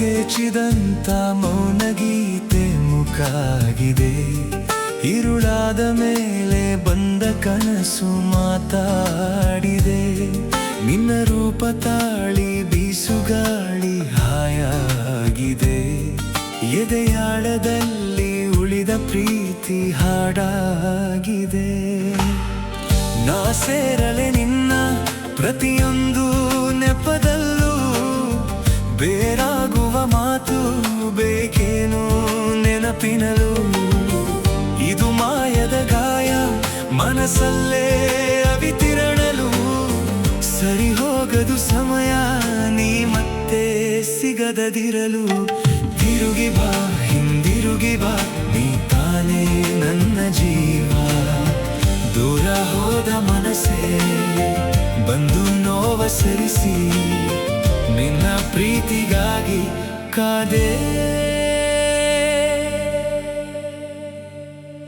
ಕೇಚಿದಂತ ಮೌನಗೀತೆ ಮುಖಾಗಿದೆ. ഇരുളാದ ಮೇಲೆ ಬಂದ ಕನಸು ಮಾತಾಡಿದೆ. ನಿನ್ನ ರೂಪ ತಾಳಿ ಬೀಸುಗಾಳಿ ಹಾಯಾಗಿದೆ. ಎದೆಯಾಳದಲ್ಲಿ ಉಳಿದ ಪ್ರೀತಿ ಹಾಡಾಗಿದೆ. ನಾ ಸೇರಲೆ ನಿನ್ನ ಪ್ರತಿಯೊಂದು ನೆಪದಲ್ಲೂ ಬೇರಾಗುವ ಮಾತು ಬೇಕೇನು ನೆನಪಿನಲು. ಇದು ಮಾಯದ ಗಾಯ ಮನಸ್ಸಲ್ಲೇ ಅವಿತಿರಣಲು. ಸರಿ ಹೋಗದು ಸಮಯ ನೀ ಮತ್ತೆ ಸಿಗದದಿರಲು. ತಿರುಗಿ ಬಾ ಹಿಂದಿರುಗಿ ಬಾ ನೀ ತಾನೇ ನನ್ನ ಜೀವ. ದೂರ ಹೋದ ಮನಸ್ಸೇ ಬಂದು ನೋವ ಸರಿಸಿ ನಿನ್ನ ಪ್ರೀತಿಗಾಗಿ ಕಾದೆ.